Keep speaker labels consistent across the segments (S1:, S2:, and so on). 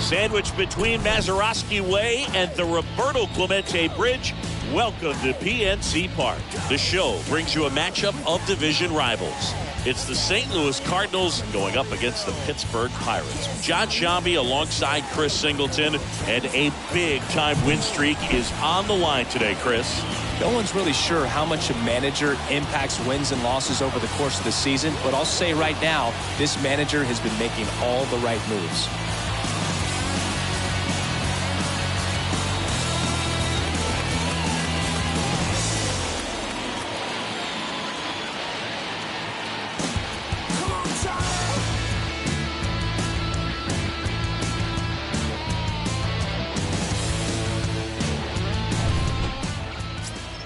S1: Sandwiched between Mazeroski Way and the Roberto Clemente Bridge, welcome to PNC Park. The show brings you a matchup of division rivals. It's the St. Louis Cardinals going up against the Pittsburgh Pirates. John Shambi alongside Chris Singleton, and a big-time win streak is on the line today, Chris.
S2: No one's really sure how much a manager impacts wins and losses over the course of the season, but I'll say right now, this manager has been making all the right moves.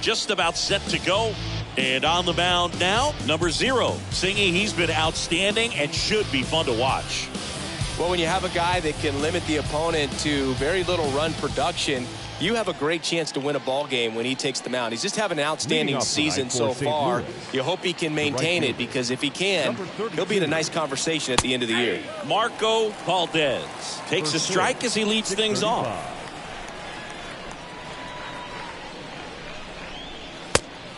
S1: Just about set to go, and on the mound now, number 0. Singy, he's been outstanding and should be fun to watch.
S2: Well, when you have a guy that can limit the opponent to very little run production, you have a great chance to win a ball game when he takes the mound. He's just having an outstanding season so far. You hope he can maintain it, because if he can, he'll be in a nice conversation at the end of the year.
S1: Marco Valdez takes a strike as he leads things off.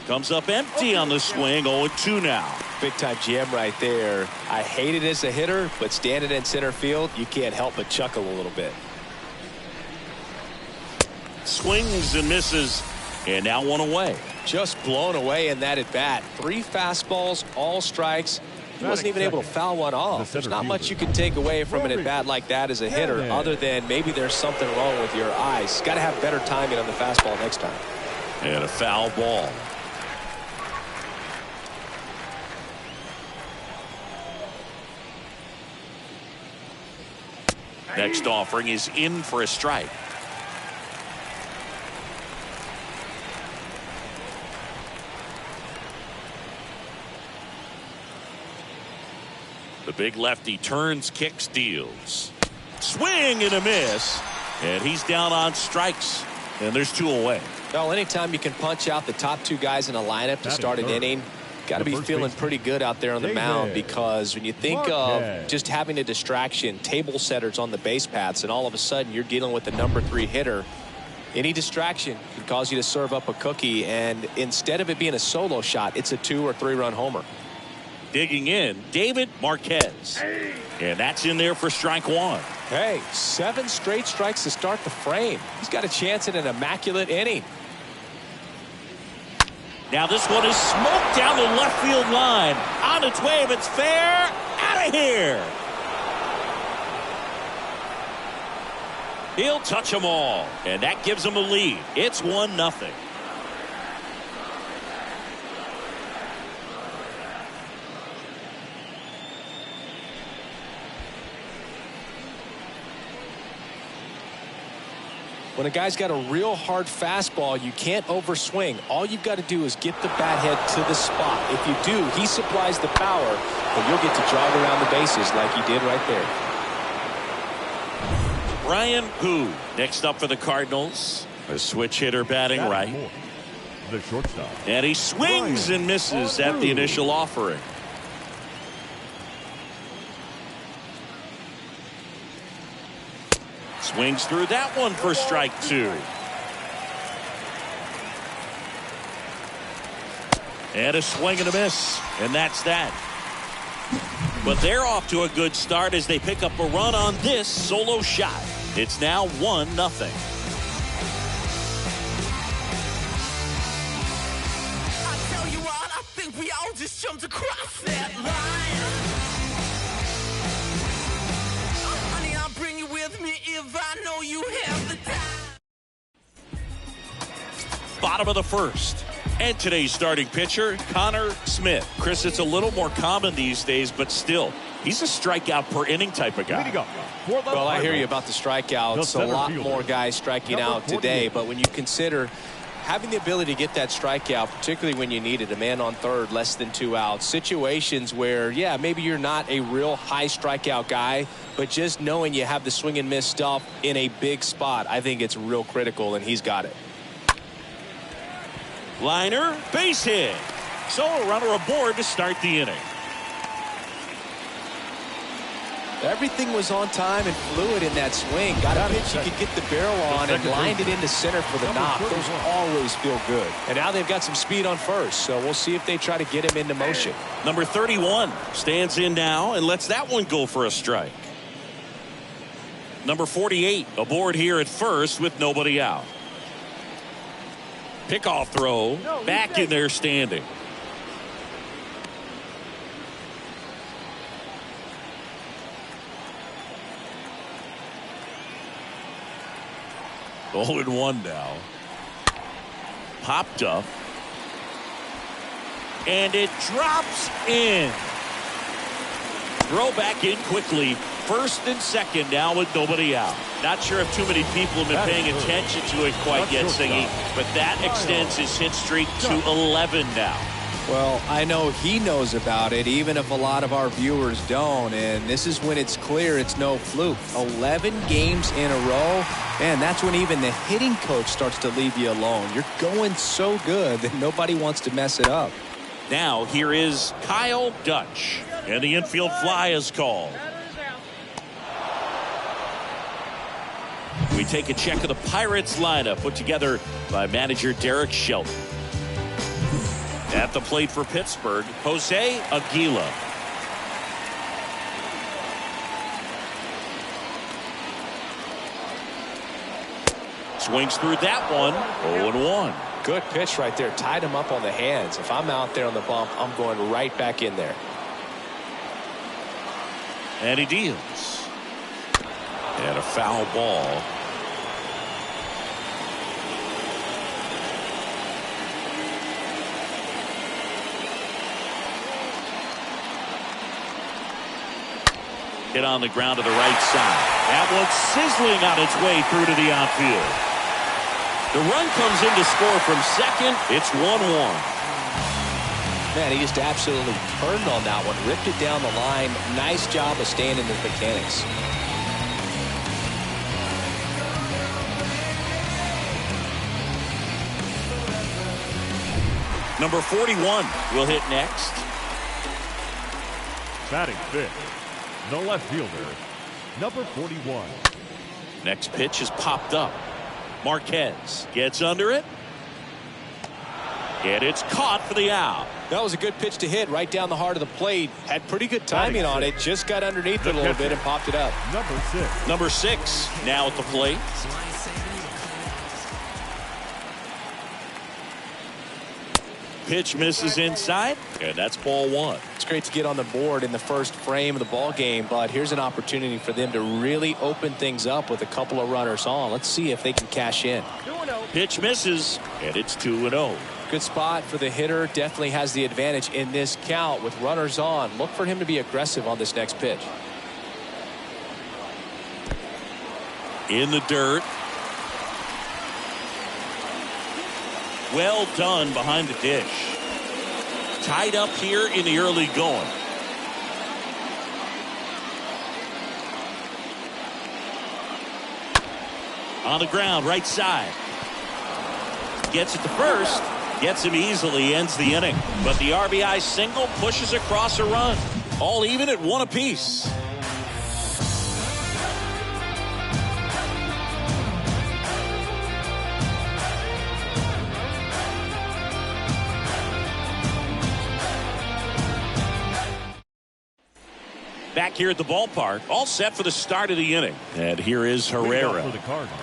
S1: Comes up empty on the swing, 0-2 now.
S2: Big time jam right there. I hate it as a hitter, but standing in center field, you can't help but chuckle a little bit.
S1: Swings and misses, and now one away.
S2: Just blown away in that at bat. 3 fastballs, all strikes. He wasn't even able to foul one off. There's not much you can take away from an at bat like that as a hitter, other than maybe there's something wrong with your eyes. Got to have better timing on the fastball next time.
S1: And a foul ball. Next offering is in for a strike. The big lefty turns, kicks, deals. Swing and a miss. And he's down on strikes. And there's 2 away.
S2: Well, anytime you can punch out the top 2 guys in a lineup to start an inning, got to be feeling pretty good out there on the mound, because when you think of just having a distraction, table setters on the base paths, and all of a sudden you're dealing with the number 3 hitter, any distraction can cause you to serve up a cookie, and instead of it being a solo shot, it's a 2 or 3 run homer.
S1: Digging in, David Marquez. And that's in there for strike 1.
S2: Hey, 7 straight strikes to start the frame. He's got a chance at an immaculate inning.
S1: Now this one is smoked down the left field line. On its way, if it's fair, out of here. He'll touch them all, and that gives him a lead. It's 1-0.
S2: When a guy's got a real hard fastball, you can't overswing. All you've got to do is get the bat head to the spot. If you do, he supplies the power, and you'll get to jog around the bases like he did right there.
S1: Brian Hu next up for the Cardinals. A switch hitter batting right.
S3: The shortstop.
S1: And he swings and misses at the initial offering. Swings through that one for strike 2. And a swing and a miss. And that's that. But they're off to a good start as they pick up a run on this solo shot. It's now 1-0.
S4: I tell you what, I think we all just jumped across that line. Honey, I'll bring you with me if I know you have the time.
S1: Bottom of the first. And today's starting pitcher, Connor Smith. Chris, it's a little more common these days, but still, he's a strikeout per inning type of guy.
S2: Well, I hear you about the strikeouts. A lot more guys striking out today, but when you consider having the ability to get that strikeout, particularly when you need it, a man on third, less than 2 outs, situations where, yeah, maybe you're not a real high strikeout guy, but just knowing you have the swing and miss stuff in a big spot, I think it's real critical, and he's got it.
S1: Liner, base hit. So a runner aboard to start the inning.
S2: Everything was on time and fluid in that swing. Got a pitch you could get the barrel on and lined it into center for the knock. Those always feel good. And now they've got some speed on first, so we'll see if they try to get him into motion.
S1: Number 31 stands in now and lets that one go for a strike. Number 48 aboard here at first with nobody out. Pickoff throw back in there standing. Oh, and 1 now. Popped up. And it drops in. Throw back in quickly. First and second now with nobody out. Not sure if too many people have been paying attention to it quite yet, Singy, but that extends his hit streak to 11 now.
S2: Well, I know he knows about it, even if a lot of our viewers don't. And this is when it's clear it's no fluke. 11 games in a row. Man, that's when even the hitting coach starts to leave you alone. You're going so good that nobody wants to mess it up.
S1: Now, here is Kyle Dutch. And the infield fly is called. We take a check of the Pirates lineup put together by manager Derek Shelton. At the plate for Pittsburgh, Jose Aguila. Swings through that one. 0-1.
S2: Good pitch right there. Tied him up on the hands. If I'm out there on the bump, I'm going right back in there.
S1: And he deals. And a foul ball. Hit on the ground to the right side. That one's sizzling on its way through to the outfield. The run comes in to score from second. It's 1-1.
S2: Man, he just absolutely turned on that one. Ripped it down the line. Nice job of staying in his mechanics.
S1: Number 41 will hit next.
S3: Batting fifth, the left fielder, number 41.
S1: Next pitch is popped up. Marquez gets under it. And it's caught for the out.
S2: That was a good pitch to hit right down the heart of the plate. Had pretty good timing on it. Just got underneath it a little bit and popped it up.
S3: Number
S1: 6 now at the plate. Pitch misses inside, and that's ball 1.
S2: It's great to get on the board in the first frame of the ball game, but here's an opportunity for them to really open things up with a couple of runners on. Let's see if they can cash in.
S1: Pitch misses, and it's 2-0.
S2: Good spot for the hitter. Definitely has the advantage in this count with runners on. Look for him to be aggressive on this next pitch.
S1: In the dirt. Well done behind the dish. Tied up here in the early going. On the ground, right side. Gets it to first. Gets him easily, ends the inning. But the RBI single pushes across a run. All even at 1 apiece. Back here at the ballpark, all set for the start of the inning. And here is Herrera.
S3: For the Cardinals.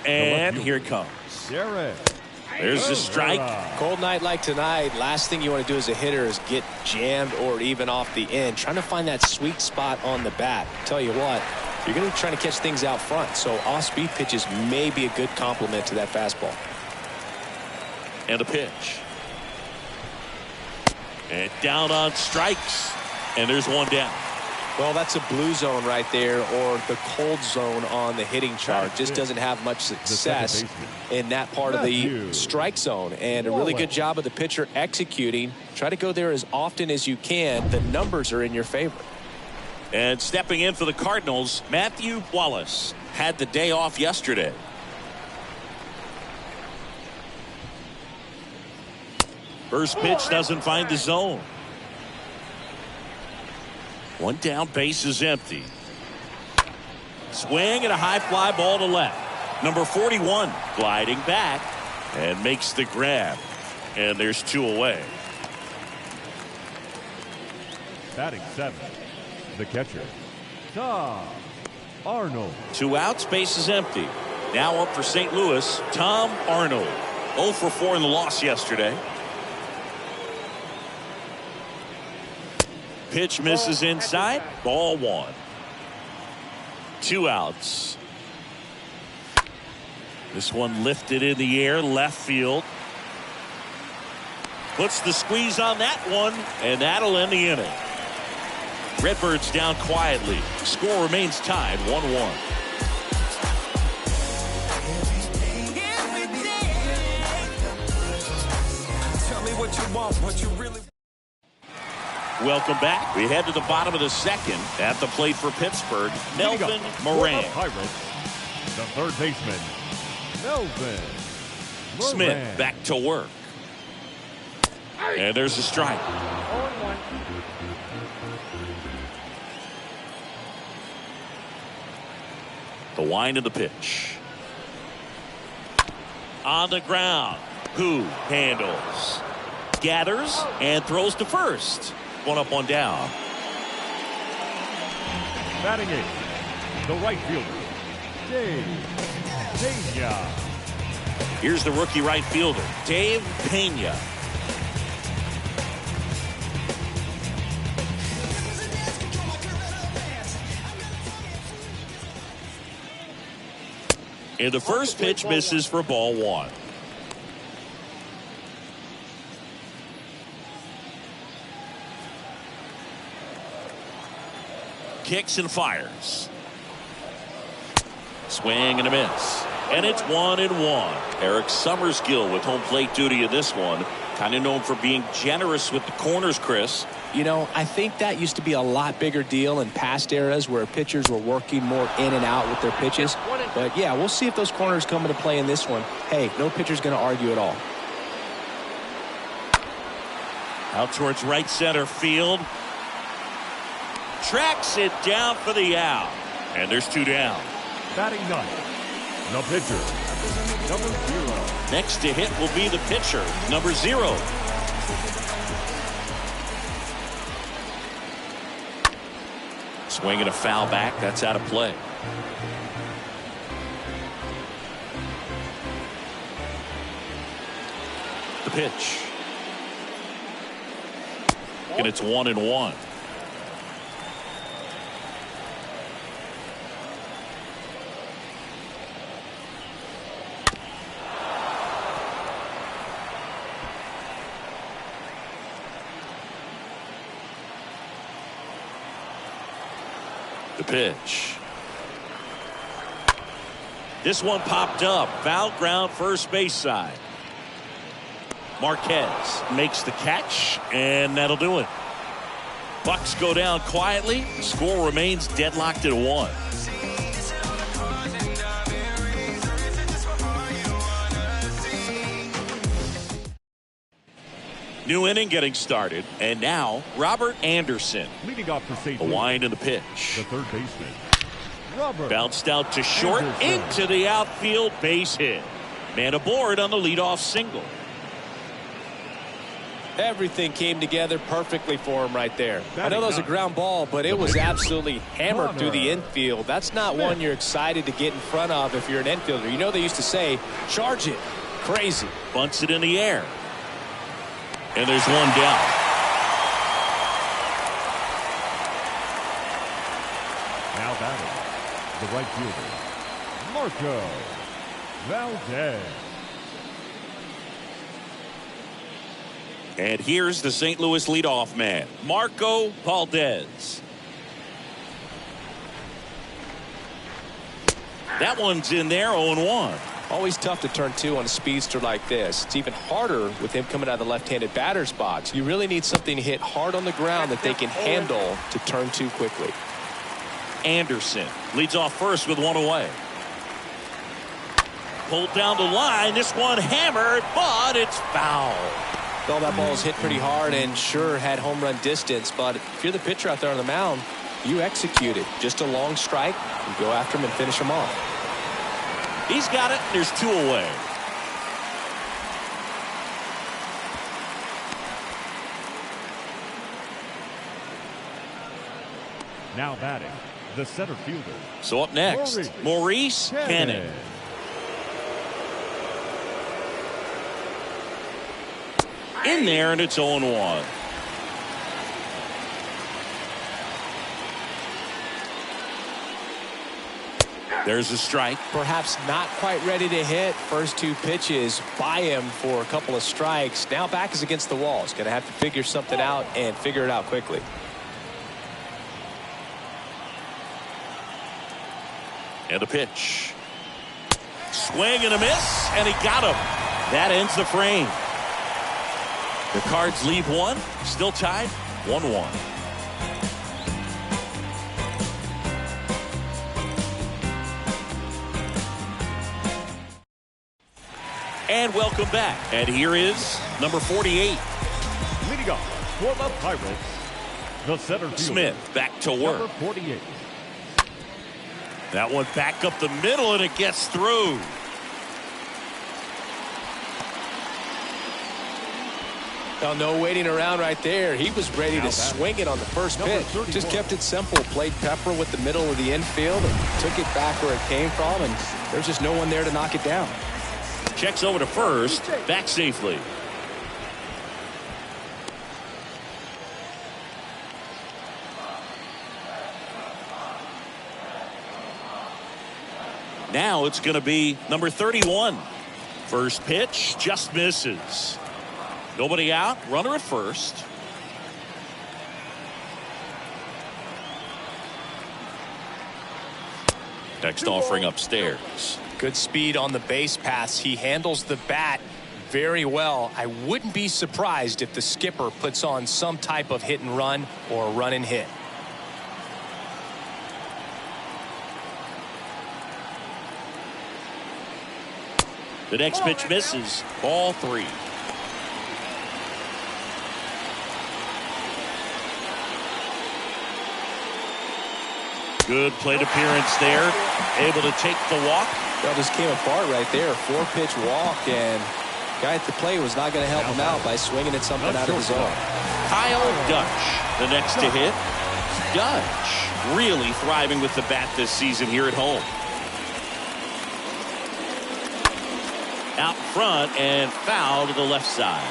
S1: And here it comes. There's the strike.
S2: Cold night like tonight, last thing you want to do as a hitter is get jammed or even off the end. Trying to find that sweet spot on the bat. Tell you what, you're going to be trying to catch things out front, so off-speed pitches may be a good complement to that fastball.
S1: And a pitch. And down on strikes. And there's one down.
S2: Well, that's a blue zone right there, or the cold zone on the hitting chart. Just doesn't have much success in that part of the strike zone. And a really good job of the pitcher executing. Try to go there as often as you can. The numbers are in your favor.
S1: And stepping in for the Cardinals, Matthew Wallace had the day off yesterday. First pitch doesn't find the zone. One down, base is empty. Swing and a high fly ball to left. Number 41 gliding back and makes the grab. And there's 2 away.
S3: Batting 7, the catcher, Tom Arnold.
S1: 2 outs, base is empty. Now up for St. Louis, Tom Arnold. 0 for 4 in the loss yesterday. Pitch misses inside. Ball 1. 2 outs. This one lifted in the air, left field. Puts the squeeze on that one, and that'll end the inning. Redbirds down quietly. Score remains tied 1-1.
S4: Tell me what you want, what you really.
S1: Welcome back. We head to the bottom of the second. At the plate for Pittsburgh, Melvin Moran.
S3: Pirates, the third baseman, Melvin Moran.
S1: Smith back to work. And there's a strike. The wind of the pitch. On the ground. Who handles? Gathers and throws to first. 1 up, 1 down.
S3: Batting 8, the right fielder, Dave Pena.
S1: Here's the rookie right fielder, Dave Pena. And the first pitch misses for ball 1. Kicks and fires. Swing and a miss. And it's 1-1. Eric Summerskill with home plate duty in this one. Kind of known for being generous with the corners, Chris.
S2: You know, I think that used to be a lot bigger deal in past eras where pitchers were working more in and out with their pitches. But yeah, we'll see if those corners come into play in this one. Hey, no pitcher's going to argue at all.
S1: Out towards right center field. Tracks it down for the out. And there's 2 down.
S3: Batting 9, the pitcher, number 0.
S1: Next to hit will be the pitcher, number 0. Swing and a foul back. That's out of play. The pitch. And it's 1-1. The pitch. This one popped up. Foul ground first base side. Marquez makes the catch, and that'll do it. Bucks go down quietly. The score remains deadlocked at 1. New inning getting started, and now Robert Anderson.
S3: Leading off for St.
S1: The
S3: Louis,
S1: wind and the
S3: the
S1: pitch.
S3: third baseman, Robert.
S1: Bounced out to short,
S3: Anderson.
S1: into the outfield, base hit. Man aboard on the leadoff single.
S2: Everything came together perfectly for him right there. I
S3: Batting
S2: know that was a
S3: 9,
S2: ground ball, but it was absolutely hammered through the infield. That's not one you're excited to get in front of if you're an infielder. You know they used to say, charge it. Crazy.
S1: Bunts it in the air. And there's 1 down.
S3: Now batting, the right fielder, Marco Valdez.
S1: And here's the St. Louis leadoff man, Marco Valdez. That one's in there, 0-1.
S2: Always tough to turn 2 on a speedster like this. It's even harder with him coming out of the left-handed batter's box. You really need something to hit hard on the ground that they can handle to turn 2 quickly.
S1: Anderson leads off first with 1 away. Pulled down the line. This one hammered, but it's foul.
S2: Well, that ball's hit pretty hard and sure had home run distance, but if you're the pitcher out there on the mound, You execute it. Just a long strike. You go after him and finish him off.
S1: He's got it. There's 2 away.
S3: Now batting, the center fielder.
S1: So up next, Maurice Cannon. In there, and it's 0-1. There's a strike.
S2: Perhaps not quite ready to hit. First 2 pitches by him for a couple of strikes. Now back is against the wall. He's going to have to figure something out and figure it out quickly.
S1: And a pitch. Swing and a miss, and he got him. That ends the frame. The Cards leave 1, still tied 1-1. And welcome back. And here is number 48.
S3: Leading off for the Pirates, the center fielder.
S1: Smith back to work.
S3: Number 48.
S1: That one back up the middle, and it gets through.
S2: Well, no waiting around right there. He was ready to swing it on the first pitch. Just kept it simple. Played pepper with the middle of the infield and took it back where it came from, and there's just no one there to knock it down.
S1: Checks over to first, back safely. Now it's going to be number 31. First pitch just misses. Nobody out, runner at first. Next offering upstairs.
S2: Good speed on the base pass. He handles the bat very well. I wouldn't be surprised if the skipper puts on some type of hit and run or a run and hit.
S1: The next pitch misses. Ball 3. Good plate appearance there. Able to take the walk.
S2: That just came apart right there. 4-pitch walk, and guy at the plate was not going to help him out by swinging at something out of his zone.
S1: Kyle Dutch, the next to hit. Dutch really thriving with the bat this season here at home. Out front and foul to the left side.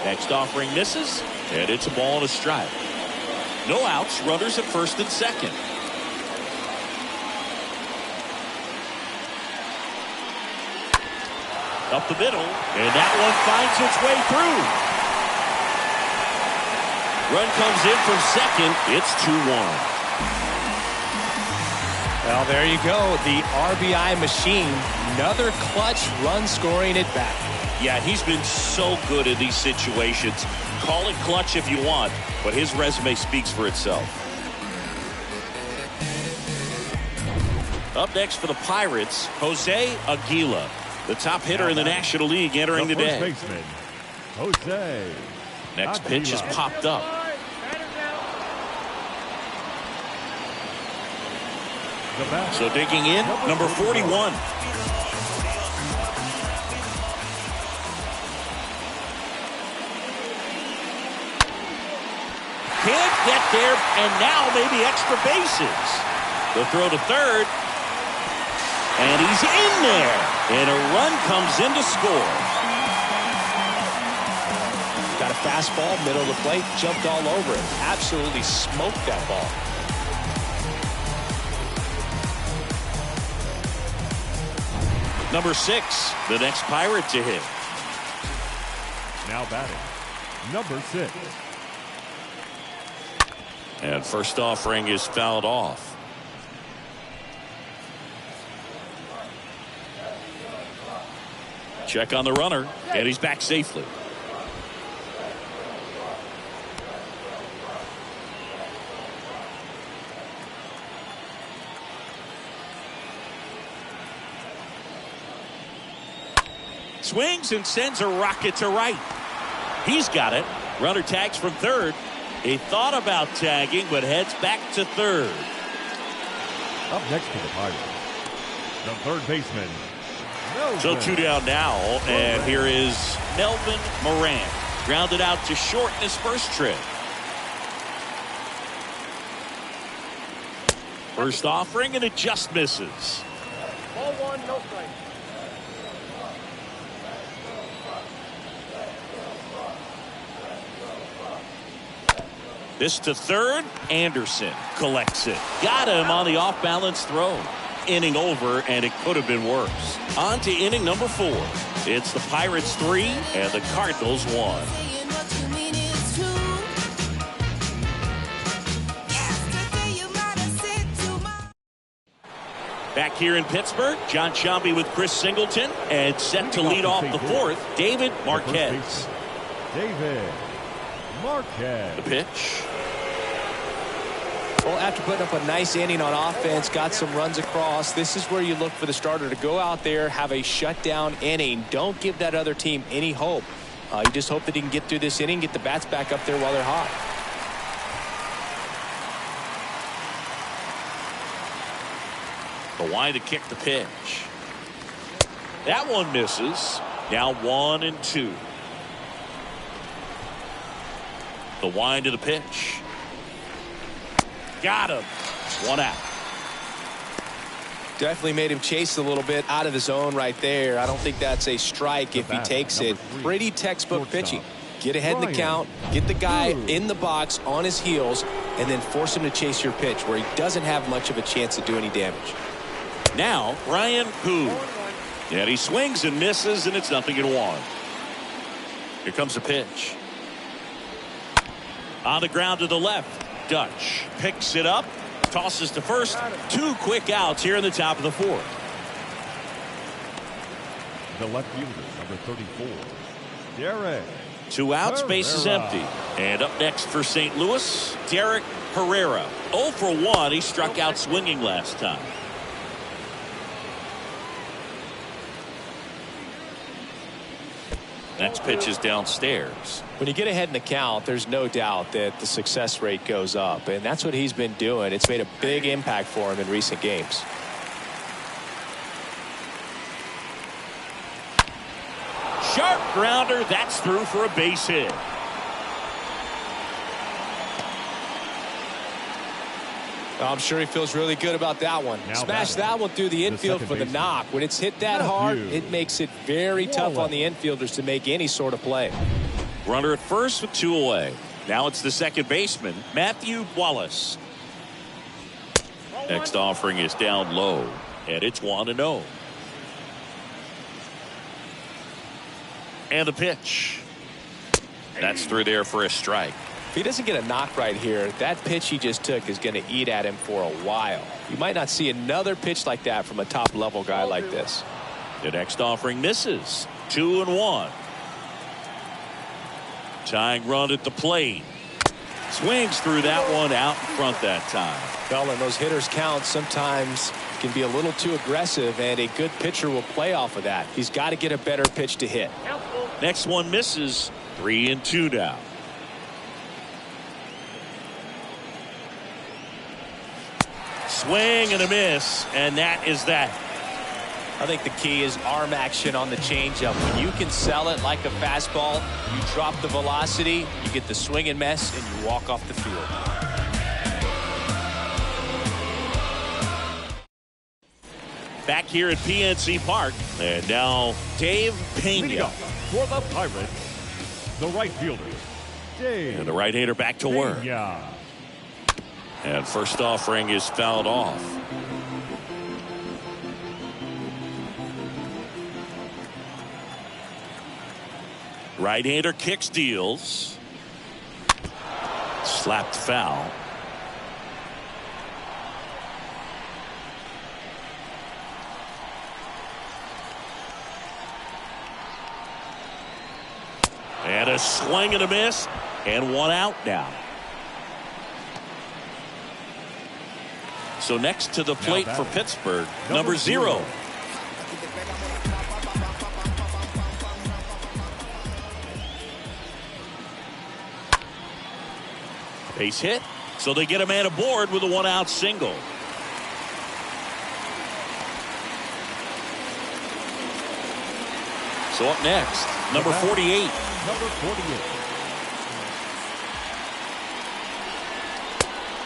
S1: Next offering misses, and it's a ball and a strike. No outs, runners at first and second. Up the middle, and that one finds its way through. Run comes in from second. It's 2-1.
S2: Well, there you go. The RBI machine. Another clutch run scoring at bat.
S1: Yeah, he's been so good in these situations. Call it clutch if you want, but his resume speaks for itself. Up next for the Pirates, Jose Aguila, the top hitter in the National League entering the day.
S3: First baseman, Jose.
S1: Next pitch is popped up. So digging in, number 41. Can't get there, and now maybe extra bases. The throw to third, and he's in there, and a run comes in to score.
S2: Got a fastball, middle of the plate, jumped all over it. Absolutely smoked that ball.
S1: Number 6, the next Pirate to hit.
S3: Now batting, number 6.
S1: And first offering is fouled off. Check on the runner, and he's back safely. Swings and sends a rocket to right. He's got it. Runner tags from third. He thought about tagging, but heads back to third.
S3: Up next for the Pirates, the third baseman, Melvin.
S1: So 2 down now, and here is Melvin Moran. Grounded out to short in his first trip. First offering, and it just misses.
S5: Ball 1, no strike.
S1: This to third. Anderson collects it. Got him on the off-balance throw. Inning over, and it could have been worse. On to inning number 4. It's the Pirates 3 and the Cardinals 1. Back here in Pittsburgh, John Sciambi with Chris Singleton, and set to lead off the 4th, David Marquez.
S3: David Marquez.
S1: The pitch.
S2: Well, after putting up a nice inning on offense, got some runs across, this is where you look for the starter to go out there, have a shutdown inning. Don't give that other team any hope. You just hope that he can get through this inning, get the bats back up there while they're hot.
S1: The wind to kick the pitch. That one misses. Now 1-2. The wind to the pitch. Got him. 1 out.
S2: Definitely made him chase a little bit out of the zone right there. I don't think that's a strike if he takes it. Pretty textbook pitching. Get ahead in the count, get the guy in the box on his heels, and then force him to chase your pitch where he doesn't have much of a chance to do any damage.
S1: Now Ryan Hu. And he swings and misses, and it's 0-1. Here comes the pitch. On the ground to the left. Dutch picks it up, tosses to first. 2 quick outs here in the top of the 4th.
S3: The left fielder, number 34, Derek.
S1: 2 outs, base is empty. And up next for St. Louis, Derek Herrera. 0 for 1. He struck out swinging last time. Next pitch is downstairs.
S2: When you get ahead in the count, there's no doubt that the success rate goes up, and that's what he's been doing. It's made a big impact for him in recent games.
S1: Sharp grounder. That's through for a base hit.
S2: I'm sure he feels really good about that one. Smash that one through the infield for the knock. When it's hit that hard, it makes it very tough on the infielders to make any sort of play.
S1: Runner at first with 2 away. Now it's the second baseman, Matthew Wallace. Next offering is down low, and it's 1-0. And the pitch. That's through there for a strike.
S2: If he doesn't get a knock right here, that pitch he just took is going to eat at him for a while. You might not see another pitch like that from a top-level guy like this.
S1: The next offering misses. 2-1. Tying run at the plate. Swings through that one out in front that time.
S2: Well, and those hitters count sometimes can be a little too aggressive, and a good pitcher will play off of that. He's got to get a better pitch to hit.
S1: Next one misses. 3-2 now. Swing and a miss, and that is that.
S2: I think the key is arm action on the changeup. When you can sell it like a fastball, you drop the velocity, you get the swing and miss, and you walk off the field.
S1: Back here at PNC Park, and now Dave Pena.
S3: For the Pirates, the right fielder, Dave.
S1: And the right-hander back to work.
S3: Pena.
S1: And first offering is fouled off. Right-hander kicks, deals. Slapped foul. And a swing and a miss, and 1 out now. So next to the plate for Pittsburgh, number 0. Base hit. So they get a man aboard with a one-out single. So up next, number 48.
S3: Number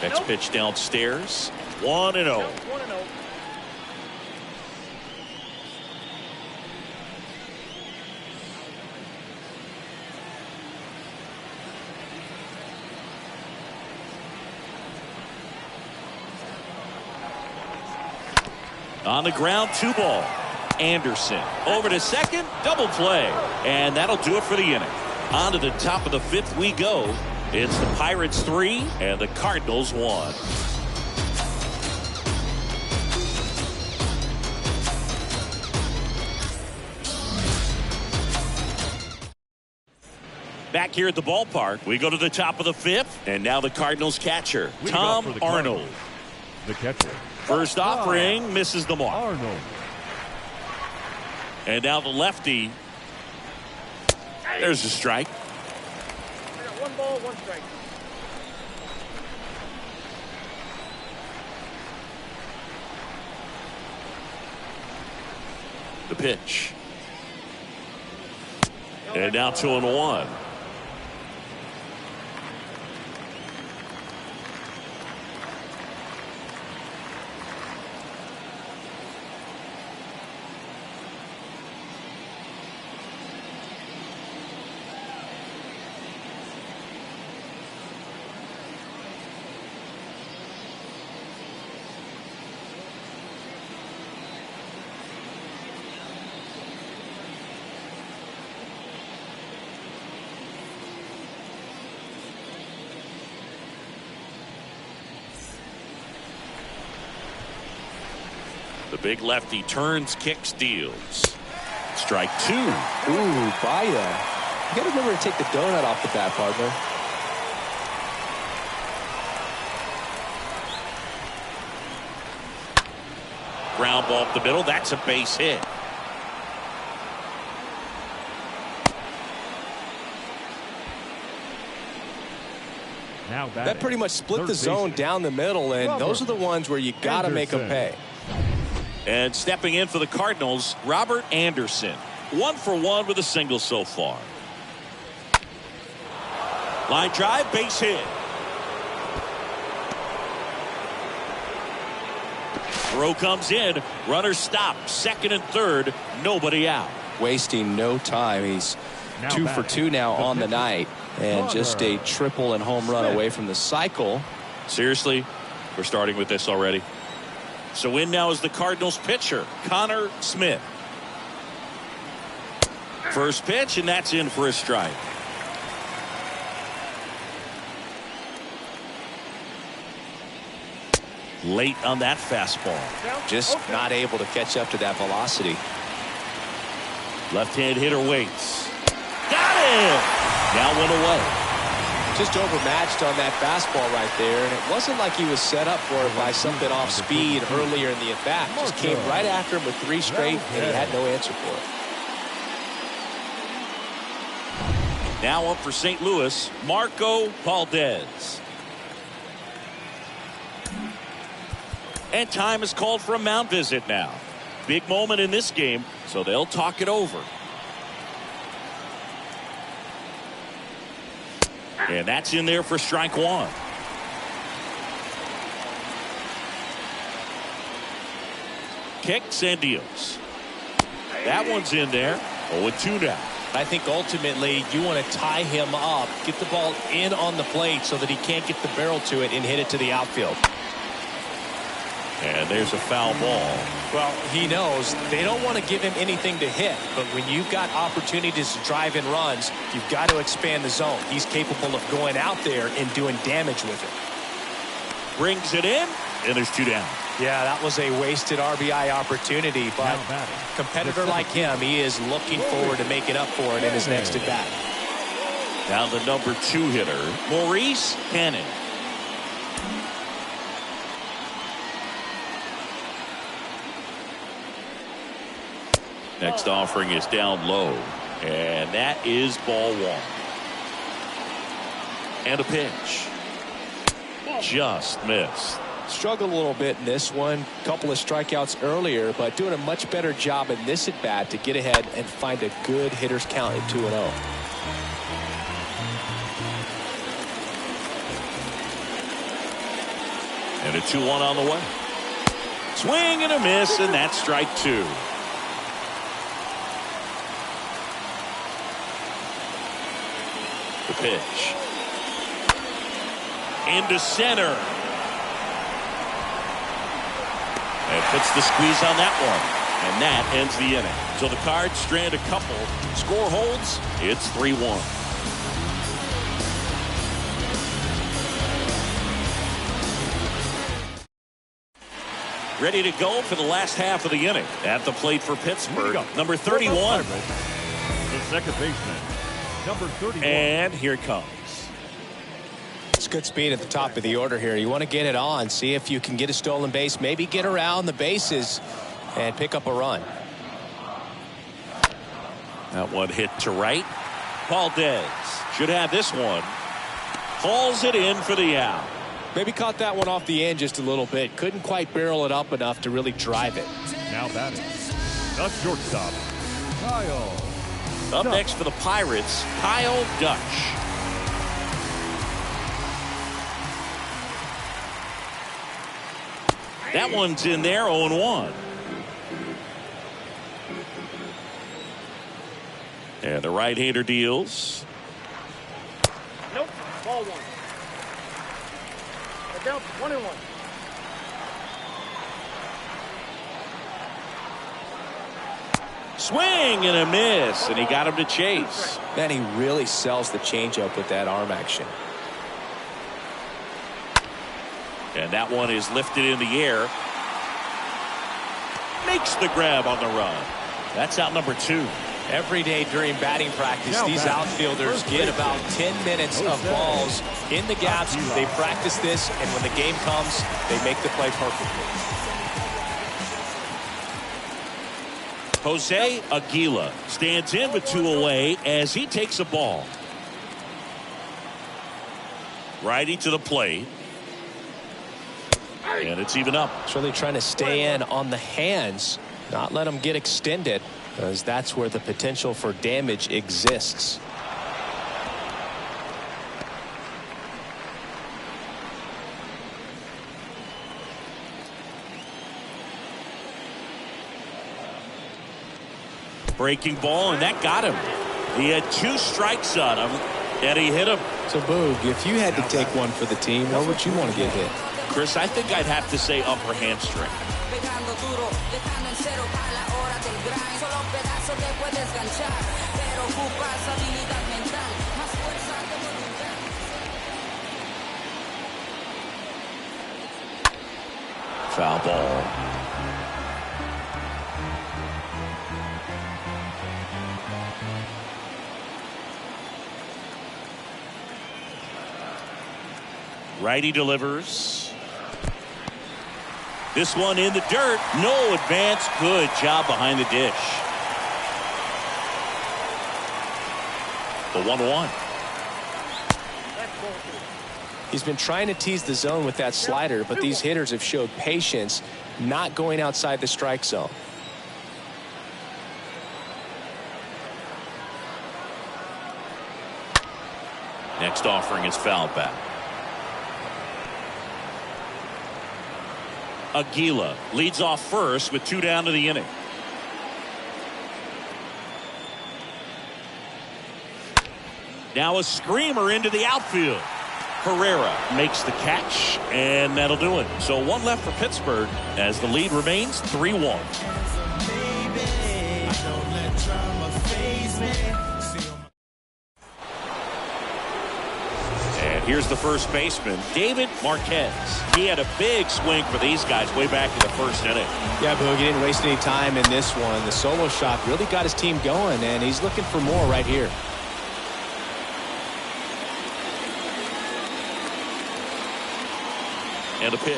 S3: 48.
S1: Next pitch downstairs. 1-0.
S5: 1-0.
S1: On the ground, 2 ball. Anderson over to second, double play, and that'll do it for the inning. On to the top of the 5th we go. It's the Pirates 3 and the Cardinals 1. Back here at the ballpark, we go to the top of the 5th, and now the Cardinals catcher, Tom Arnold.
S3: The catcher.
S1: First offering misses the mark.
S3: Arnold.
S1: And now the lefty. There's a strike.
S5: I got 1 ball, 1 strike.
S1: The pitch. And now 2-1. The big lefty turns, kicks, deals. Strike 2.
S2: Ooh, Baya. You got to remember to take the donut off the bat, partner.
S1: Ground ball up the middle. That's a base hit.
S3: Now
S2: That pretty much split the zone down the middle, and those are the ones where you got to make them pay.
S1: And stepping in for the Cardinals, Robert Anderson. 1 for 1 with a single so far. Line drive, base hit. Throw comes in. Runner stopped. Second and third. Nobody out.
S2: Wasting no time. He's 2 for 2 now on the night. And just a triple and home run away from the cycle.
S1: Seriously, we're starting with this already. So in now is the Cardinals pitcher, Connor Smith. First pitch, and that's in for a strike. Late on that fastball.
S2: Just not able to catch up to that velocity.
S1: Left-hand hitter waits. Got it! Now 1 away.
S2: Just overmatched on that fastball right there, and it wasn't like he was set up for it by something off speed earlier in the at-bat. Just came right after him with 3 straight, and he had no answer for it.
S1: Now up for St. Louis, Marco Valdez. And time is called for a mound visit now. Big moment in this game, so they'll talk it over. And that's in there for strike 1. Kicks and deals. That one's in there. 0-2 now.
S6: I think ultimately you want to tie him up, get the ball in on the plate so that he can't get the barrel to it and hit it to the outfield.
S1: And there's a foul ball.
S6: Well, he knows they don't want to give him anything to hit, but when you've got opportunities to drive in runs, you've got to expand the zone. He's capable of going out there and doing damage with it.
S1: Brings it in, and there's 2 down.
S6: Yeah, that was a wasted RBI opportunity, but a competitor like him, he is looking forward to making up for it in his next at bat.
S1: Now the number 2 hitter, Maurice Cannon. Next offering is down low, and that is ball 1. And a pitch. just missed.
S2: Struggled a little bit in this one. Couple of strikeouts earlier, but doing a much better job in this at bat to get ahead and find a good hitter's count at 2-0.
S1: And a 2-1 on the way. Swing and a miss, and that's strike 2. The pitch. Into center. And puts the squeeze on that one. And that ends the inning. So the Cards strand a couple. Score holds. It's 3-1. Ready to go for the last half of the inning. At the plate for Pittsburgh, number 31.
S3: The second baseman, number 31.
S1: And here it comes.
S2: It's good speed at the top of the order here. You want to get it on, see if you can get a stolen base, maybe get around the bases and pick up a run.
S1: That one hit to right. Valdez should have this one. Hauls it in for the out.
S2: Maybe caught that one off the end just a little bit. Couldn't quite barrel it up enough to really drive it.
S3: Now batting, the shortstop, Kyle.
S1: Up next for the Pirates, Kyle Dutch. That one's in there, 0-1. And the right-hander deals.
S5: Nope. Ball 1. Down 1-1.
S1: Swing and a miss, and he got him to chase.
S2: Man, he really sells the changeup with that arm action.
S1: And that one is lifted in the air. Makes the grab on the run. That's out number 2.
S2: Every day during batting practice, these outfielders get about 10 minutes of balls in the gaps. They practice this, and when the game comes, they make the play perfectly.
S1: Jose Aguila stands in with 2 away as he takes a ball. Righty to the plate. And it's even up.
S2: It's really trying to stay in on the hands, not let them get extended, because that's where the potential for damage exists.
S1: Breaking ball, and that got him. He had 2 strikes on him, and he hit him.
S2: So, Boog, if you had to take one for the team, where would you want to get hit?
S1: Chris, I think I'd have to say upper hamstring. Foul ball. Righty delivers. This one in the dirt. No advance. Good job behind the dish. The 1-1.
S2: He's been trying to tease the zone with that slider, but these hitters have showed patience, not going outside the strike zone.
S1: Next offering is fouled back. Aguila leads off first with 2 down to the inning. Now a screamer into the outfield. Herrera makes the catch, and that'll do it. So 1 left for Pittsburgh as the lead remains 3-1. Here's the first baseman, David Marquez. He had a big swing for these guys way back in the first inning.
S2: Yeah, Boog, he didn't waste any time in this one. The solo shot really got his team going, and he's looking for more right here.
S1: And a pitch.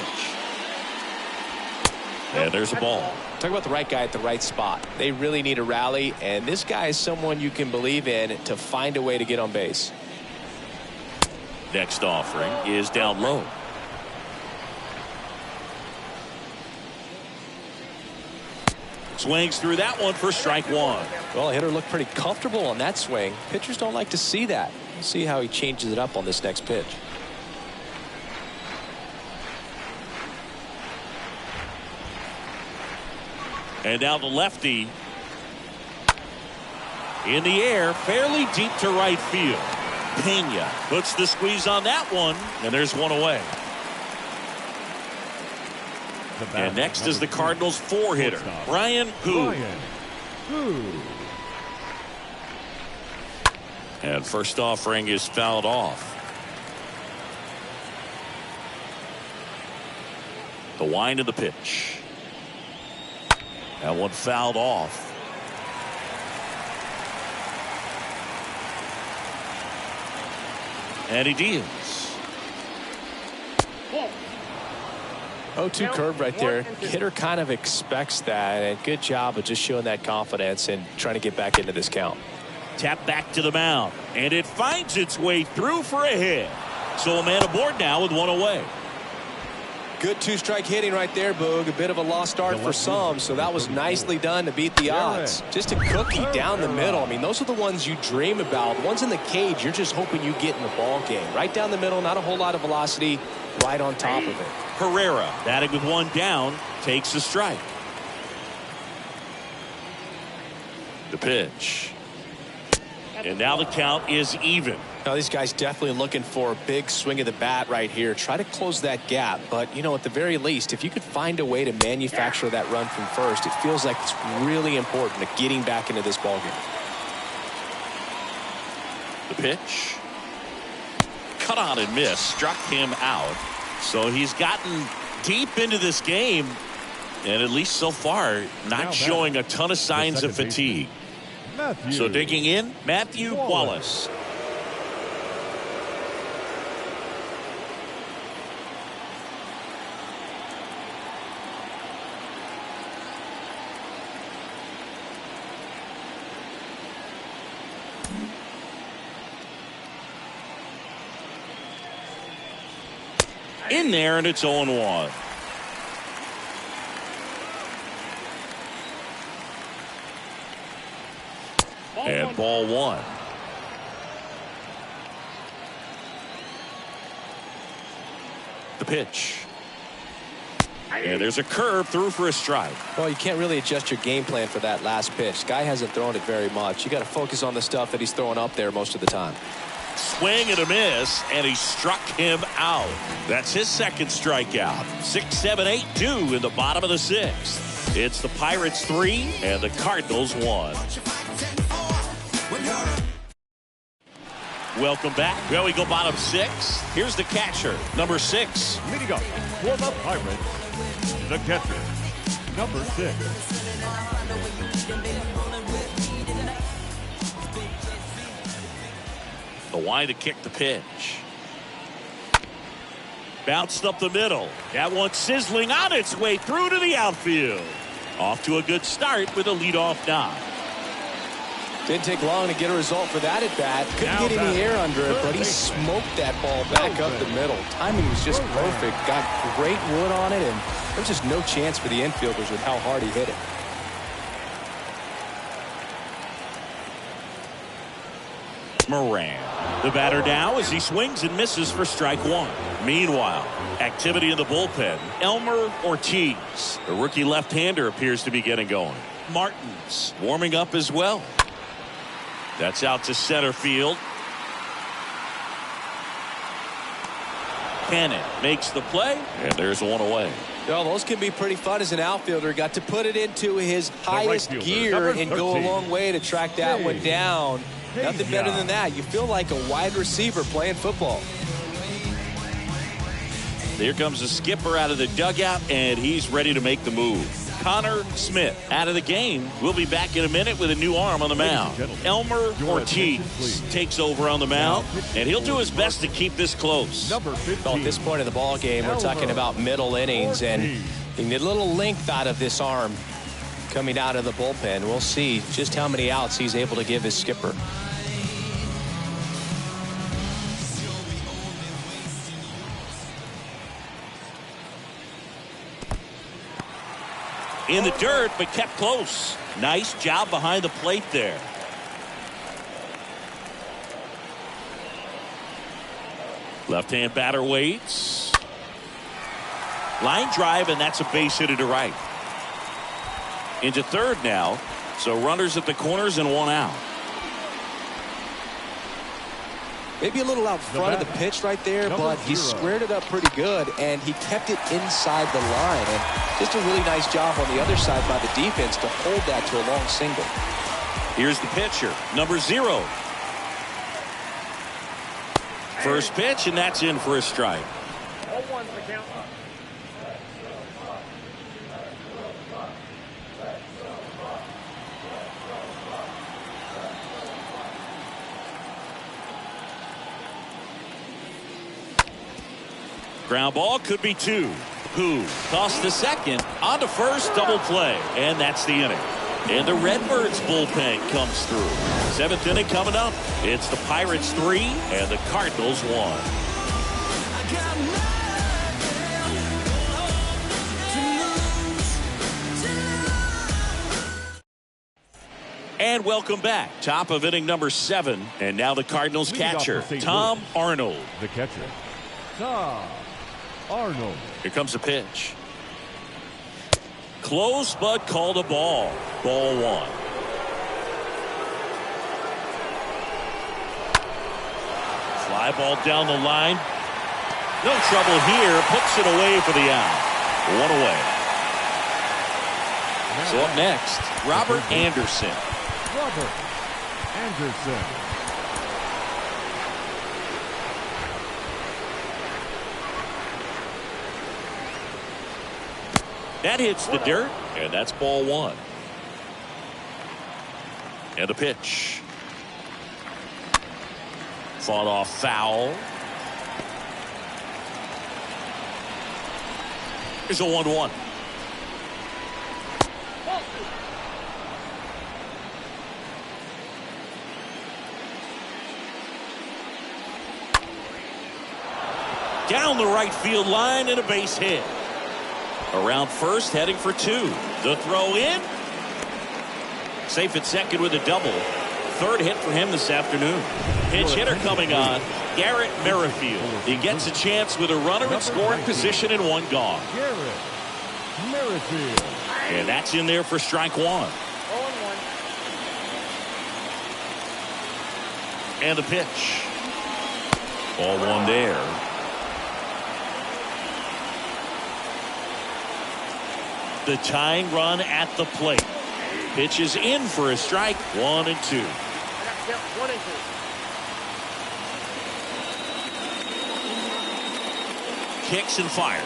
S1: And there's a ball.
S2: Talk about the right guy at the right spot. They really need a rally, and this guy is someone you can believe in to find a way to get on base.
S1: Next offering is down low. Swings through that one for strike one.
S2: Well, hitter looked pretty comfortable on that swing. Pitchers don't like to see that. We'll see how he changes it up on this next pitch.
S1: And now the lefty in the air, fairly deep to right field. Pena puts the squeeze on that one, and there's one away. And next is the Cardinals four-hitter, Brian Hu. And first offering is fouled off. The wind of the pitch. That one fouled off. And he deals.
S2: 0-2 curve right there. Hitter kind of expects that, and good job of just showing that confidence and trying to get back into this count.
S1: Tap back to the mound, and it finds its way through for a hit. So a man aboard now with one away.
S2: Good two-strike hitting right there, Boog. A bit of a lost start for some, so that was nicely done to beat the odds. Just a cookie down the middle. I mean, those are the ones you dream about. Ones in the cage, you're just hoping you get in the ball game. Right down the middle, not a whole lot of velocity, right on top of it.
S1: Herrera, batting with one down, takes a strike. The pitch. And now the count is even.
S2: Now these guys definitely looking for a big swing of the bat right here. Try to close that gap. But, you know, at the very least, if you could find a way to manufacture that run from first, it feels like it's really important to getting back into this ballgame.
S1: The pitch. Cut on and miss. Struck him out. So he's gotten deep into this game. And at least so far, not showing a ton of signs of fatigue. So digging in, Matthew Wallace. In there, and it's 0-1. And ball one. The pitch. And there's a curve through for a strike.
S2: Well, you can't really adjust your game plan for that last pitch. Guy hasn't thrown it very much. You got to focus on the stuff that he's throwing up there most of the time.
S1: Swing and a miss, and he struck him out. That's his second strikeout. 6, 7, 8, 2 in the bottom of the sixth. It's the Pirates 3 and the Cardinals 1. Welcome back. Well, we go bottom six. Here's the catcher, number 6.
S3: Leading up for the Pirates, the catcher, number 6.
S1: The wind to kick the pitch. Bounced up the middle. That one sizzling on its way through to the outfield. Off to a good start with a leadoff knock.
S2: Didn't take long to get a result for that at bat. Couldn't get any air under it, but he smoked that ball back up the middle. Timing was just perfect. Got great wood on it, and there's just no chance for the infielders with how hard he hit it.
S1: Moran. The batter now as he swings and misses for strike one. Meanwhile, activity in the bullpen. Elmer Ortiz, the rookie left-hander, appears to be getting going. Martins warming up as well. That's out to center field. Cannon makes the play, and there's one away.
S2: Well, those can be pretty fun as an outfielder. Got to put it into his highest gear and go a long way to track that one down. Nothing better than that. You feel like a wide receiver playing football.
S1: Here comes the skipper out of the dugout, and he's ready to make the move. Connor Smith out of the game. We'll be back in a minute with a new arm on the mound. Elmer Ortiz takes over on the mound, and he'll do his best to keep this close.
S2: Well, at this point of the ball game, we're talking about middle innings, and you need a little length out of this arm coming out of the bullpen. We'll see just how many outs he's able to give his skipper.
S1: In the dirt, but kept close. Nice job behind the plate there. Left-hand batter waits. Line drive, and that's a base hit to right. Into third now. So runners at the corners and one out.
S2: Maybe a little out front of the pitch right there, but he squared it up pretty good, and he kept it inside the line. And just a really nice job on the other side by the defense to hold that to a long single.
S1: Here's the pitcher, number 0. First pitch, and that's in for a strike.
S5: All ones to count.
S1: Ground ball could be 2. Who tossed the second on to first, double play, and that's the inning. And the Redbirds bullpen comes through. 7th inning coming up. It's the Pirates 3 and the Cardinals 1. And welcome back. Top of inning number 7. And now the Cardinals catcher, Tom Arnold.
S3: The catcher, Tom Arnold.
S1: Here comes the pitch. Close, but called a ball. Ball 1. Fly ball down the line. No trouble here. Puts it away for the out. 1 away. So up next, Robert Anderson.
S3: Robert Anderson.
S1: That hits the dirt, and that's ball 1. And the pitch. Fought off foul. Here's a 1-1. Down the right field line and a base hit. Around first, heading for 2. The throw in. Safe at second with a double. Third hit for him this afternoon. Pinch hitter coming on, Garrett Merrifield. He gets a chance with a runner in scoring position and 1 gone.
S3: Garrett Merrifield.
S1: And that's in there for strike 1.
S5: 0-1.
S1: And the pitch. Ball 1 there. The tying run at the plate. Pitch is in for a strike. 1 and 2.
S5: I got to count 1 and 2.
S1: Kicks and fires.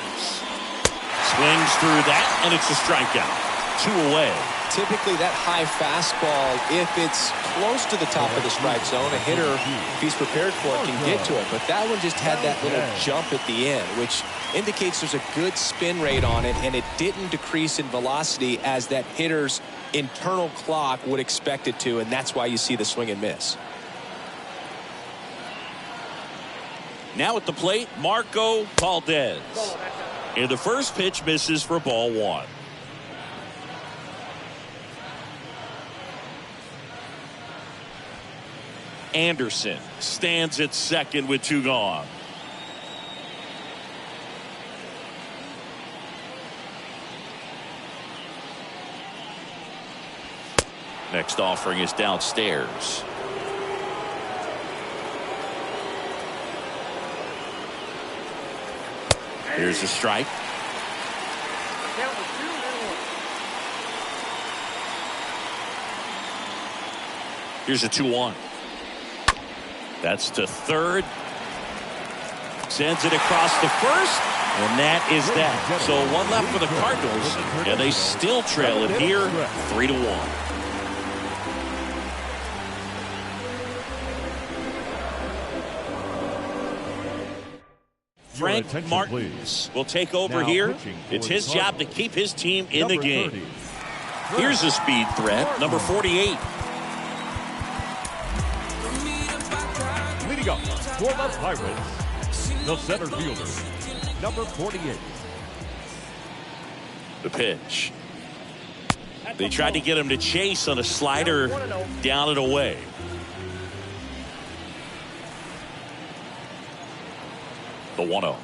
S1: Swings through that, and it's a strikeout. 2 away.
S2: Typically that high fastball, if it's close to the top of the strike zone, a hitter, if he's prepared for it, can get to it. But that one just had that little jump at the end, which indicates there's a good spin rate on it, and it didn't decrease in velocity as that hitter's internal clock would expect it to, and that's why you see the swing and miss.
S1: Now at the plate, Marco Valdez. And the first pitch misses for ball 1. Anderson stands at second with 2 gone. Next offering is downstairs. Here's a strike.
S5: Count was 2 and 1.
S1: Here's a 2-1. That's to third. Sends it across the first. And that is that. So 1 left for the Cardinals. And they still trail it here 3-1. Frank Martins will take over here. It's his job to keep his team in the game. Here's a speed threat, number 48.
S3: Leading up for the Pirates, the center fielder, number 48.
S1: The pitch. They tried to get him to chase on a slider down and away. The 1-0.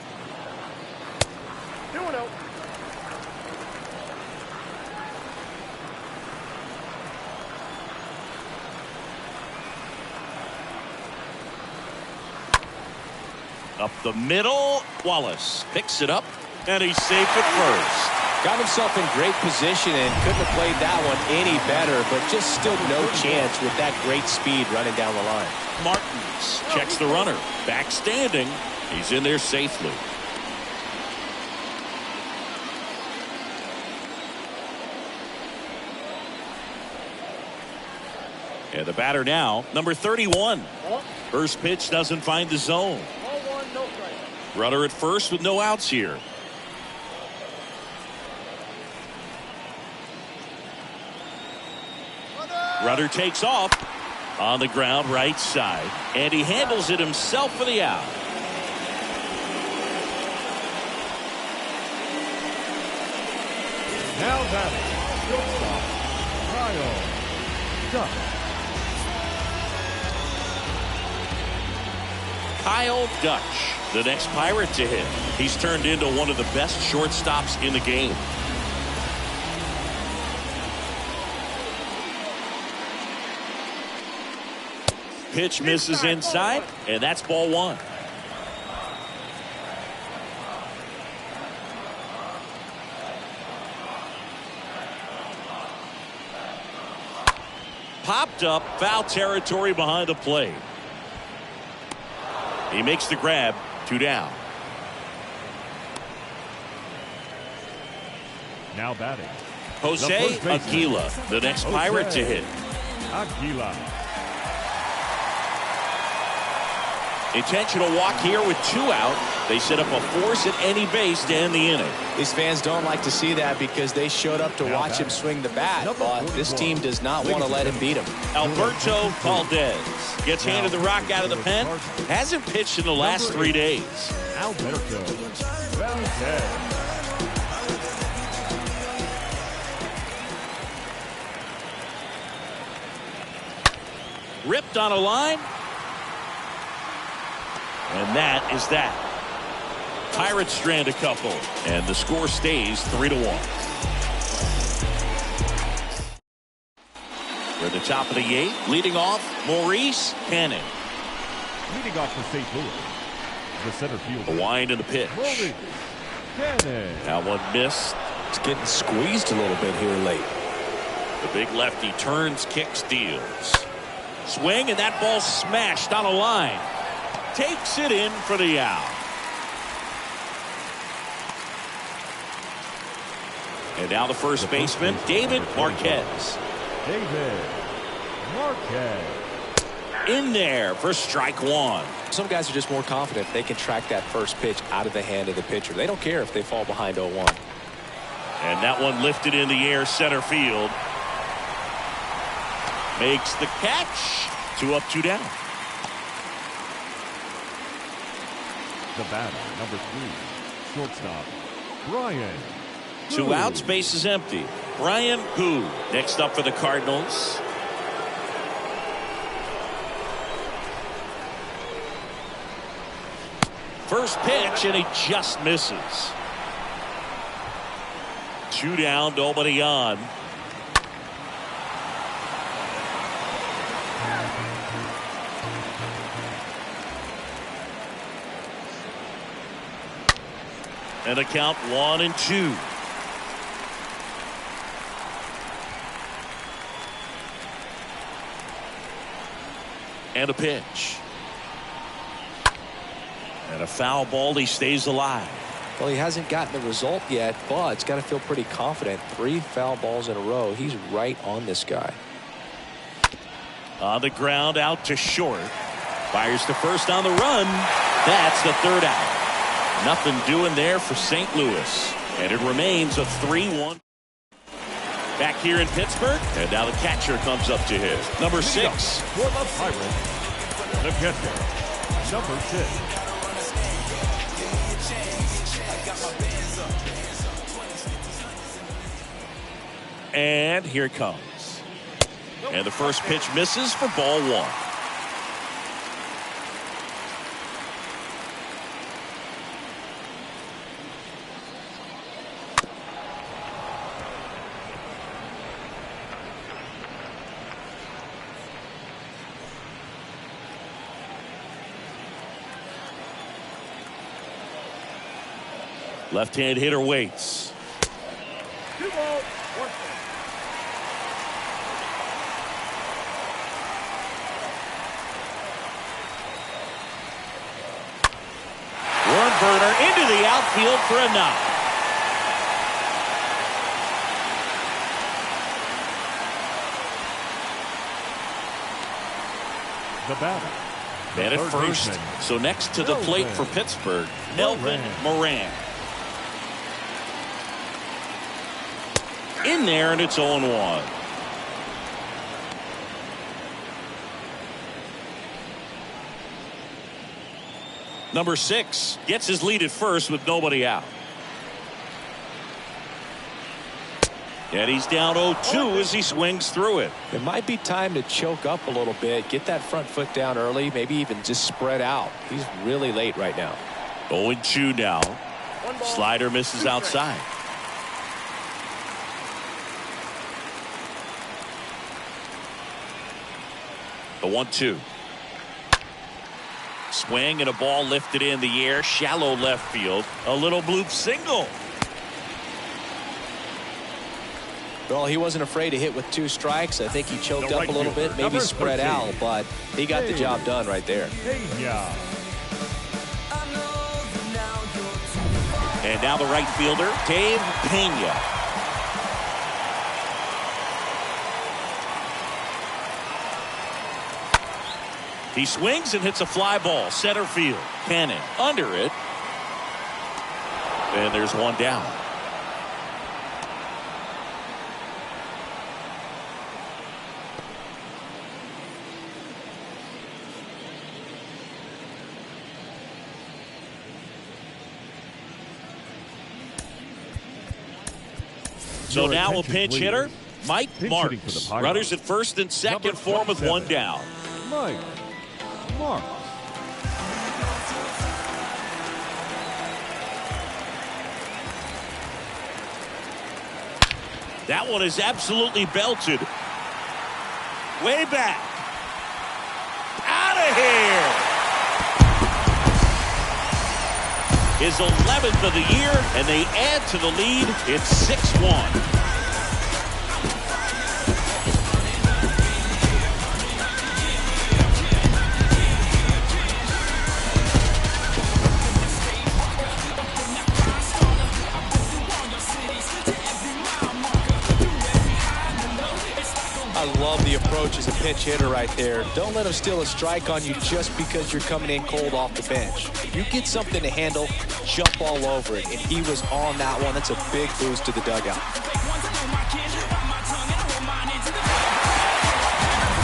S5: 2-0.
S1: Up the middle, Wallace picks it up, and he's safe at first.
S2: Got himself in great position and couldn't have played that one any better, but just still no chance with that great speed running down the line.
S1: Martins checks the runner, back standing. He's in there safely. And the batter now, number 31. First pitch doesn't find the zone. Runner at first with no outs here. Runner takes off on the ground right side, and he handles it himself for the out.
S3: Now batting, shortstop, Kyle Dutch.
S1: Kyle Dutch, the next Pirate to hit. He's turned into one of the best shortstops in the game. Pitch misses inside, and that's ball one. Popped up, foul territory behind the plate. He makes the grab, 2 down.
S3: Now batting,
S1: Jose Aguila, the next Pirate to hit.
S3: Aguila.
S1: Intentional walk here with 2 out. They set up a force at any base to end the inning.
S2: These fans don't like to see that because they showed up to watch him swing the bat, but this team does not want to let him beat him.
S1: Alberto Valdez gets handed the rock out of the pen. Hasn't pitched in the last 3 days.
S3: Alberto Valdez.
S1: Ripped on a line. And that is that. Pirates strand a couple, and the score stays 3-1. We're at the top of the 8th. Leading off, Maurice Cannon.
S3: Leading off for St. Louis, the center fielder.
S1: The wind and the pitch.
S3: Maurice Cannon.
S1: That one missed.
S2: It's getting squeezed a little bit here late.
S1: The big lefty turns, kicks, deals. Swing, and that ball smashed on a line. Takes it in for the out. And now the first baseman, David Marquez.
S3: David Marquez.
S1: In there for strike 1.
S2: Some guys are just more confident they can track that first pitch out of the hand of the pitcher. They don't care if they fall behind 0-1.
S1: And that one lifted in the air, center field. Makes the catch. 2 up, 2 down.
S3: The batter, number 3, shortstop, Brian.
S1: 2 outs, base is empty. Brian Hu next up for the Cardinals. First pitch, and he just misses. 2 down, nobody on. And a count 1-2. And a pitch. And a foul ball. He stays alive.
S2: Well, he hasn't gotten the result yet, but he's got to feel pretty confident. 3 foul balls in a row. He's right on this guy.
S1: On the ground, out to short. Fires to first on the run. That's the 3rd out. Nothing doing there for St. Louis. And it remains a 3-1. Back here in Pittsburgh. And now the catcher comes up to hit. Number 6.
S3: For the Pirates, the catcher, number 6.
S1: And here it comes. And the first pitch misses for ball one. Left-hand hitter waits.
S5: 2 balls, 1 strike.
S1: Warren Burner into the outfield for a knock.
S3: The batter.
S1: Man at first. So next to the plate for Pittsburgh, Melvin Moran. In there, and it's 0-1. Number 6 gets his lead at first with nobody out. And he's down 0-2 as he swings through it.
S2: It might be time to choke up a little bit, get that front foot down early, maybe even just spread out. He's really late right now.
S1: 0-2 now. Slider misses outside. The 1-2. Swing and a ball lifted in the air, shallow left field. A little bloop single.
S2: Well, he wasn't afraid to hit with 2 strikes. I think he choked up a little bit, maybe spread out, but he got the job done right there.
S1: And now the right fielder, Dave Pena. He swings and hits a fly ball, center field. Cannon under it. And there's one down. So now a pinch hitter, Mike Marks. Runners at first and second for him with one down.
S3: Mike Marks.
S1: That one is absolutely belted. Way back. Out of here. His 11th of the year, and they add to the lead. It's 6-1.
S2: I love the approach as a pinch hitter right there. Don't let him steal a strike on you just because you're coming in cold off the bench. If you get something to handle, jump all over it. And he was on that one. That's a big boost to the dugout.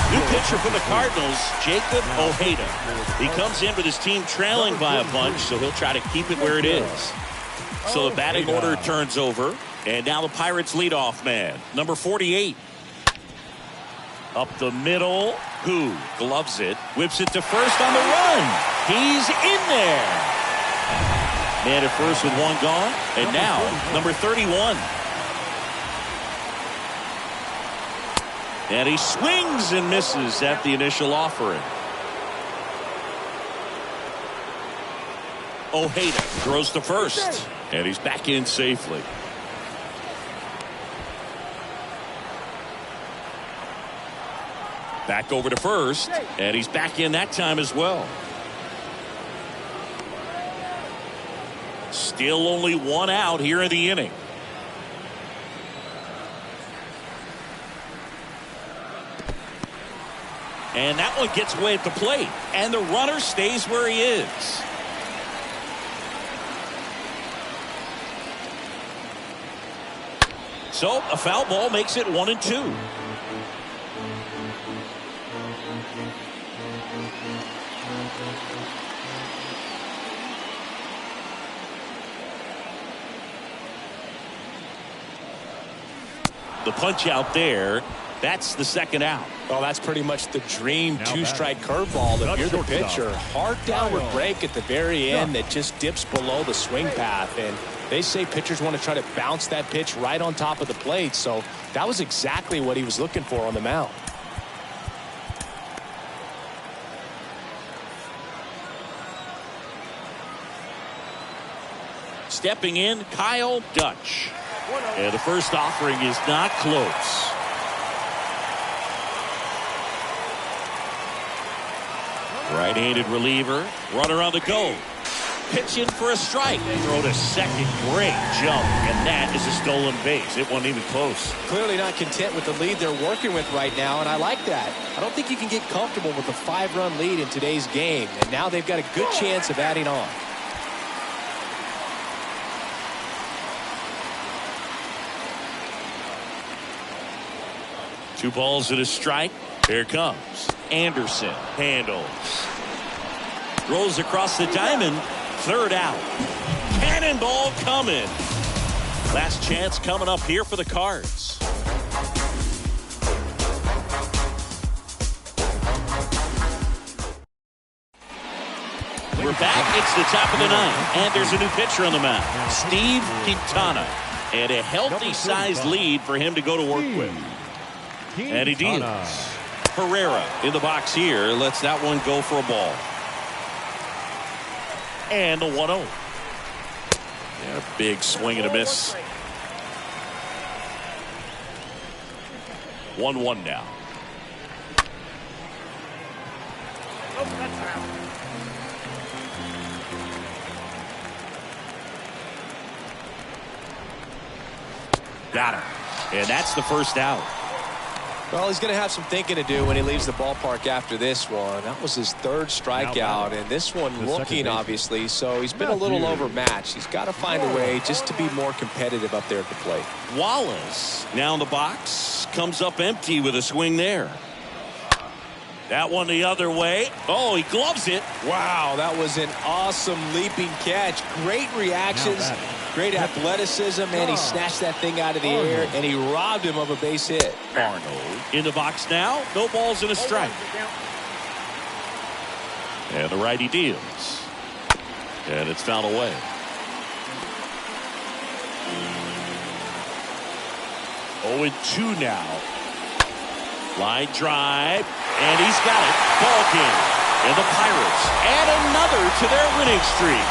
S1: New pitcher for the Cardinals, Jacob Ojeda. He comes in with his team trailing by a bunch, so he'll try to keep it where it is. So the batting order turns over, and now the Pirates leadoff man, number 48. Up the middle, who gloves it, whips it to first on the run. He's in there. Man at first with one gone, and now number 31. And he swings and misses at the initial offering. Ojeda throws to first, and he's back in safely. Back over to first, and he's back in that time as well. Still only one out here in the inning. And that one gets away at the plate, and the runner stays where he is. So a foul ball makes it 1-2. The punch out there. That's the second out.
S2: Well, that's pretty much the dream two-strike curveball. If you're the pitcher, hard downward break at the very end that just dips below the swing path. And they say pitchers want to try to bounce that pitch right on top of the plate. So that was exactly what he was looking for on the mound.
S1: Stepping in, Kyle Dutch. And the first offering is not close. Right-handed reliever, runner on the go. Pitching for a strike. Throw to second, great jump, and that is a stolen base. It wasn't even close.
S2: Clearly not content with the lead they're working with right now, and I like that. I don't think you can get comfortable with a 5-run lead in today's game, and now they've got a good chance of adding on.
S1: Two balls and a strike. Here comes Anderson. Handles. Rolls across the diamond. Third out. Cannonball coming. Last chance coming up here for the Cards. We're back. It's the top of the ninth. And there's a new pitcher on the mound. Steve Quintana. And a healthy-sized lead for him to go to work with. And he deals. Herrera in the box here. Lets that one go for a ball. And a 1-0. Yeah, big swing and a miss. 1-1 now. Got him. And that's the first out.
S2: Well, he's going to have some thinking to do when he leaves the ballpark after this one. That was his third strikeout, and this one looking, obviously, so he's been a little overmatched. He's got to find a way just to be more competitive up there at the plate.
S1: Wallace now in the box, comes up empty with a swing there. That one the other way. Oh, he gloves it.
S2: Wow, that was an awesome leaping catch. Great reactions, great athleticism, and he snatched that thing out of the air, and he robbed him of a base hit.
S1: Arnold in the box now. No balls and a strike. And the righty deals. And it's fouled away. Oh, and 2 now. Line drive, and he's got it. Ball game. And the Pirates add another to their winning streak.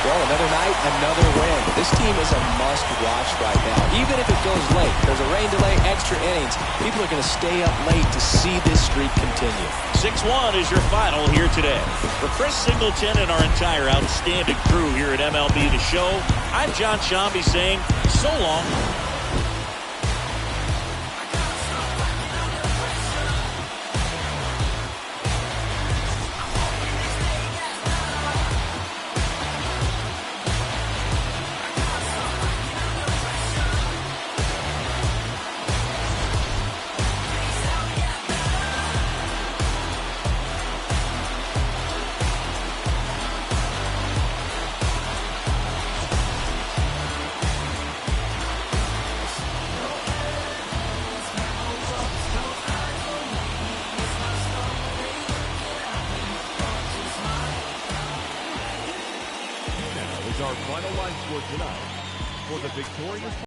S2: Well, another night, another win. This team is a must-watch right now. Even if it goes late, there's a rain delay, extra innings. People are going to stay up late to see this streak continue.
S1: 6-1 is your final here today. For Chris Singleton and our entire outstanding crew here at MLB The Show, I'm John Shambi saying so long.
S3: Our final line score tonight for the victorious